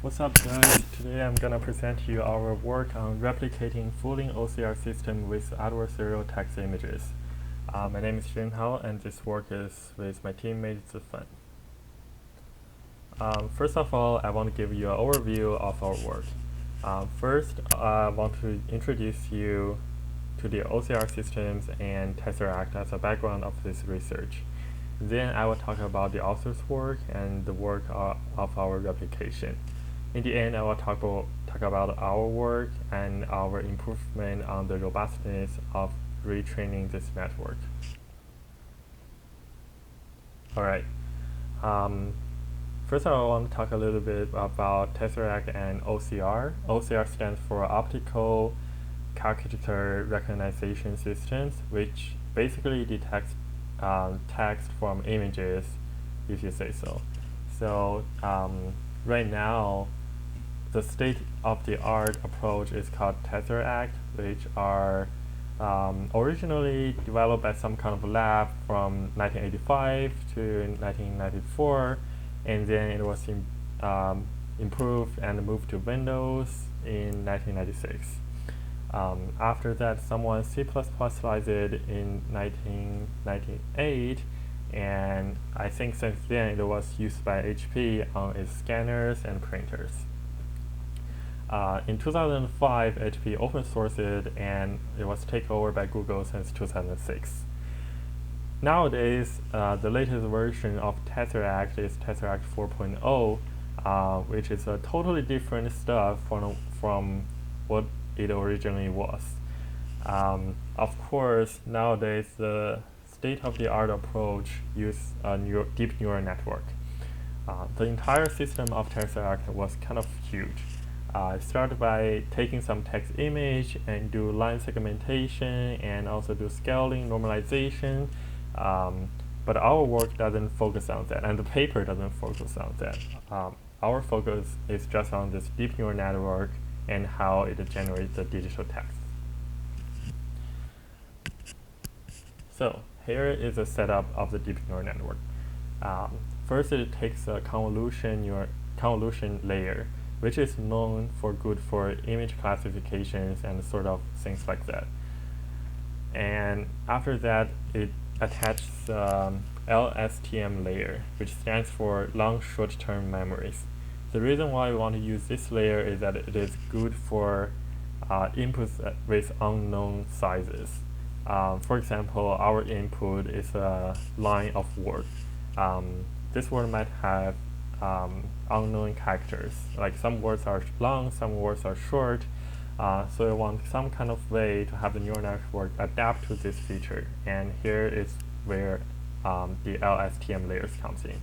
What's up, guys? Today I'm gonna present to you our work on replicating Fooling OCR system with adversarial text images. My name is Jin Hao, and this work is with my teammate Zifan. First of all, I want to give you an overview of our work. First, I want to introduce you to the OCR systems and Tesseract as a background of this research. Then I will talk about the author's work and the work of our replication. In the end, I will talk about our work and our improvement on the robustness of retraining this network. Alright. First, I want to talk a little bit about Tesseract and OCR. OCR stands for Optical Character Recognition Systems, which basically detects text from images, if you say so. So right now, the state-of-the-art approach is called Tesseract, which are originally developed by some kind of lab from 1985 to 1994, and then it was improved and moved to Windows in 1996. After that, someone C++ized it in 1998, and I think since then it was used by HP on its scanners and printers. In 2005, HP open sourced it, and it was taken over by Google since 2006. Nowadays, the latest version of Tesseract is Tesseract 4.0, which is a totally different stuff from what it originally was. Of course, nowadays the state-of-the-art approach uses a deep neural network. The entire system of Tesseract was kind of huge. It started by taking some text image and do line segmentation and also do scaling, normalization. But our work doesn't focus on that, and the paper doesn't focus on that. Our focus is just on this deep neural network and how it generates the digital text. So here is a setup of the deep neural network. First, it takes a convolution layer, which is known for good for image classifications and sort of things like that. And after that, it attaches LSTM layer, which stands for long short-term memories. The reason why we want to use this layer is that it is good for inputs with unknown sizes. For example, our input is a line of word. This word might have unknown characters, like some words are long, some words are short, so we want some kind of way to have the neural network adapt to this feature, and here is where the LSTM layers comes in.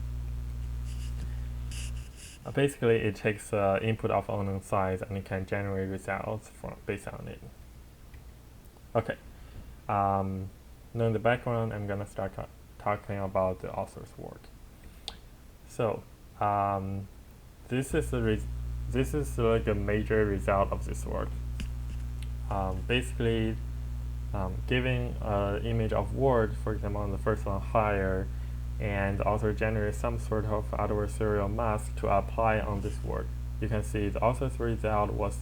Basically, it takes input of unknown size and it can generate results based on it. Okay, now in the background, I'm gonna start talking about the author's work. So this is like a major result of this work. Basically, giving an image of word, for example, on the first one higher, and the author generates some sort of adversarial mask to apply on this word. You can see the author's result was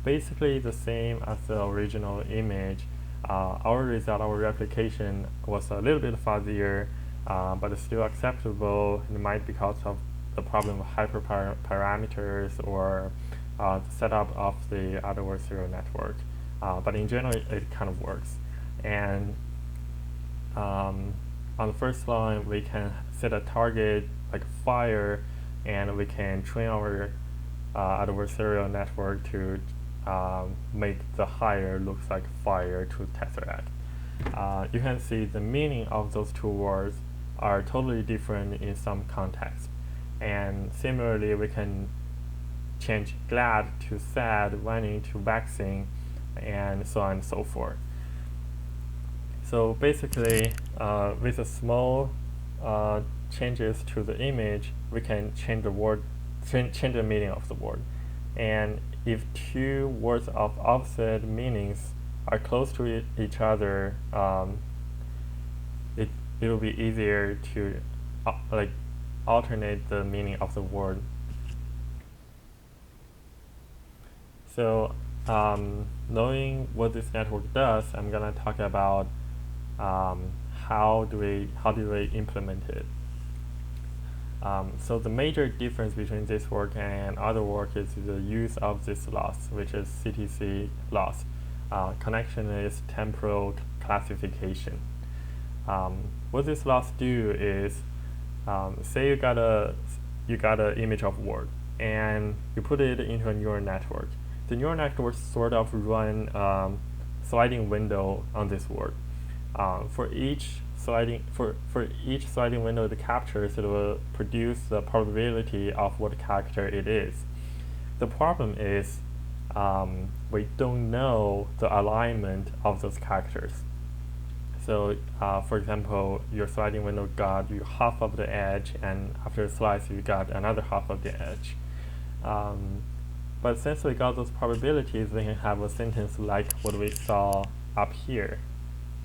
basically the same as the original image. Our result, our replication, was a little bit fuzzier, but it's still acceptable. It might be because of the problem of hyperparameters or the setup of the adversarial network. But in general, it kind of works. And on the first line, we can set a target like fire, and we can train our adversarial network to make the higher looks like fire to Tesseract. You can see the meaning of those two words are totally different in some context. And similarly, we can change glad to sad, whining to vexing, and so on and so forth. So basically, with a small changes to the image, we can change the word, change the meaning of the word. And if two words of opposite meanings are close to each other, it will be easier to like alternate the meaning of the word. So knowing what this network does, I'm gonna talk about how do we implement it. So the major difference between this work and other work is the use of this loss, which is CTC loss. Connection is temporal classification. What this loss do is, say you got an image of word and you put it into a neural network. The neural network sort of run sliding window on this word. For each sliding window it captures, it will produce the probability of what character it is. The problem is we don't know the alignment of those characters. So, for example, your sliding window got you half of the edge, and after a slice, you got another half of the edge. But since we got those probabilities, we can have a sentence like what we saw up here.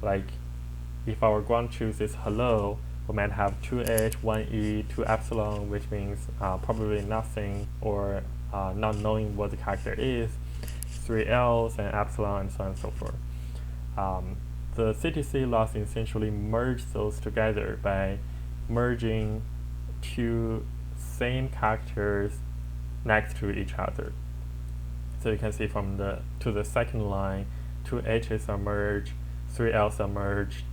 Like, if our ground truth is hello, we might have 2h, 1e, 2 epsilon, which means probably nothing, or not knowing what the character is, 3 L's and epsilon, and so on and so forth. The CTC loss essentially merges those together by merging two same characters next to each other. So you can see from to the second line, 2 H's are merged, 3 L's are merged,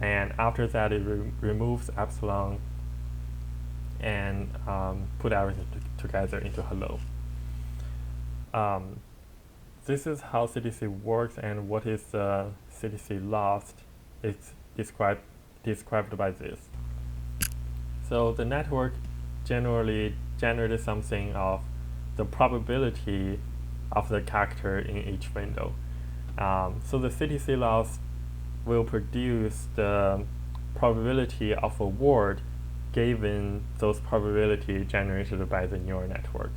and after that it removes epsilon and put everything together into hello. This is how CTC works, and what is the CTC loss is described by this. So the network generally generates something of the probability of the character in each window. So the CTC loss will produce the probability of a word given those probability generated by the neural network.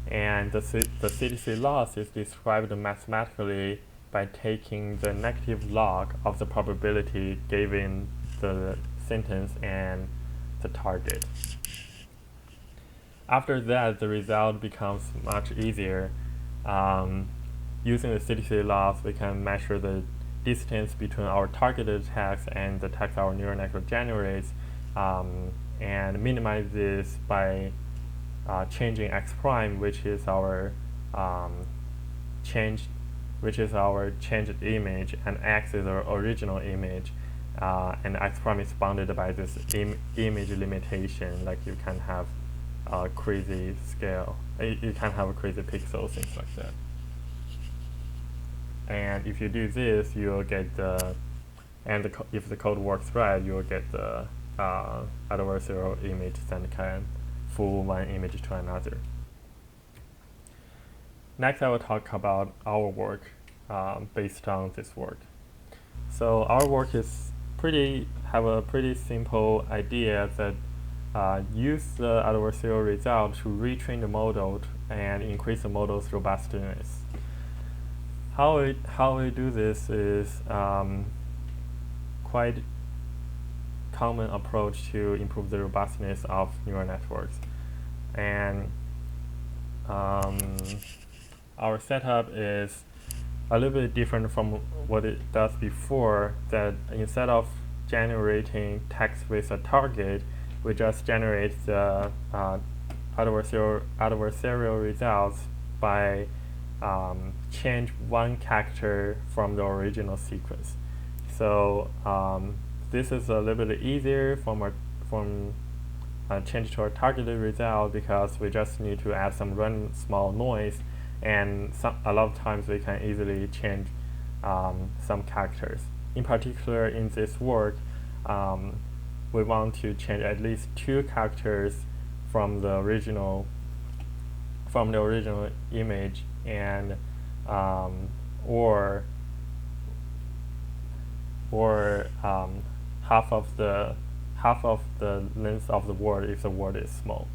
And the CTC loss is described mathematically by taking the negative log of the probability given the sentence and the target. After that, the result becomes much easier. Using the CTC loss, we can measure the distance between our targeted text and the text our neural network generates, and minimize this by changing x prime, which is our changed image, and x is our original image, and x prime is bounded by this image limitation. Like you can have a crazy scale, you can have a crazy pixel, things like that. And if you do this, you'll get if the code works right, you'll get the adversarial image that can fool one image to another. Next, I will talk about our work based on this work. So our work have a pretty simple idea that use the adversarial result to retrain the model and increase the model's robustness. How we do this is quite common approach to improve the robustness of neural networks. And our setup is a little bit different from what it does before, that instead of generating text with a target, we just generate the adversarial results by change one character from the original sequence. So this is a little bit easier from change to our targeted result, because we just need to add some random small noise, and a lot of times we can easily change some characters. In particular, in this work, we want to change at least 2 characters from the original image, and or half of the length of the word if the word is small.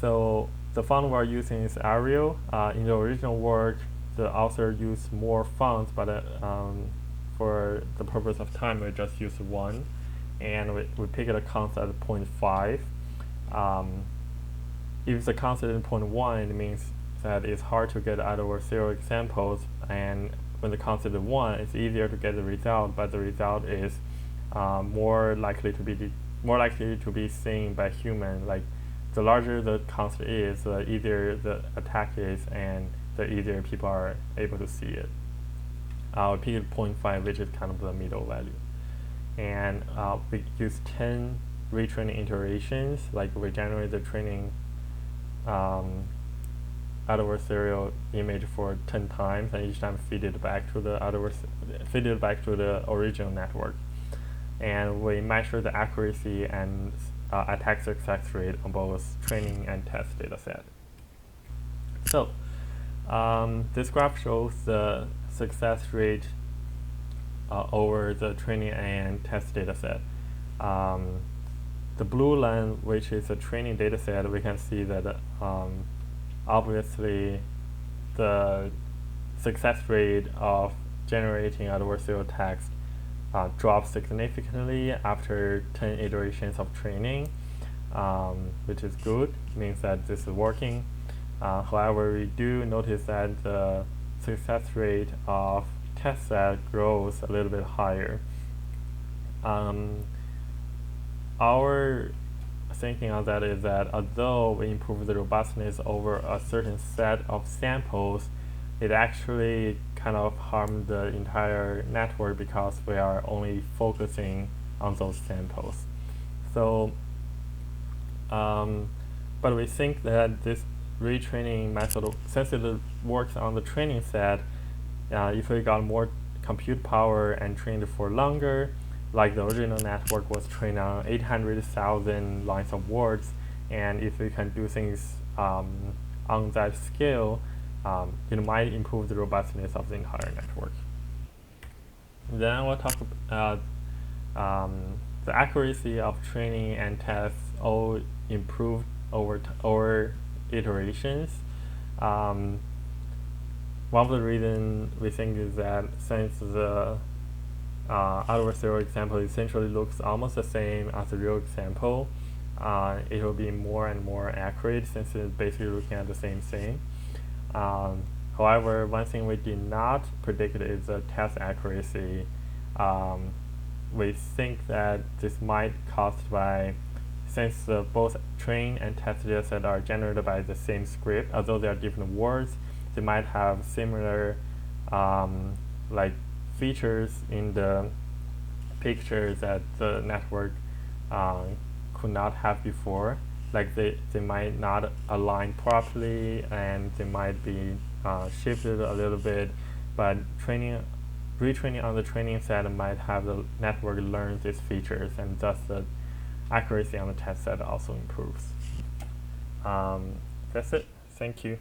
So the font we're using is Arial. In the original work, the author used more fonts, but for the purpose of time, we just use 1, and we pick a constant at 0.5. If the constant is 0.1, it means that it's hard to get adversarial examples, and when the constant is 1, it's easier to get the result, but the result is more likely to be seen by human. Like, the larger the constant is, the easier the attack is, and the easier people are able to see it. I'll pick 0.5, which is kind of the middle value. And we use 10 retraining iterations. Like, we generate the training adversarial image for 10 times, and each time feed it back to the original network. And we measure the accuracy and attack success rate on both training and test data set. So this graph shows the success rate over the training and test data set. The blue line, which is a training data set, we can see that obviously the success rate of generating adversarial text drops significantly after 10 iterations of training, which is good. It means that this is working. However, we do notice that the success rate of test set grows a little bit higher. Our thinking on that is that although we improve the robustness over a certain set of samples, it actually kind of harmed the entire network because we are only focusing on those samples. So, but we think that this retraining method, since it works on the training set, if we got more compute power and trained for longer, like the original network was trained on 800,000 lines of words, and if we can do things on that scale, it might improve the robustness of the entire network. Then we'll talk about the accuracy of training and tests all improved over iterations. One of the reasons we think is that since the adversarial example essentially looks almost the same as the real example, it will be more and more accurate since it's basically looking at the same thing. However, one thing we did not predict is the test accuracy. We think that this might caused by, since both train and test data set are generated by the same script, although they are different words, they might have similar like features in the pictures that the network could not have before. Like they might not align properly, and they might be shifted a little bit, but retraining on the training set might have the network learn these features, and thus the accuracy on the test set also improves. That's it. Thank you.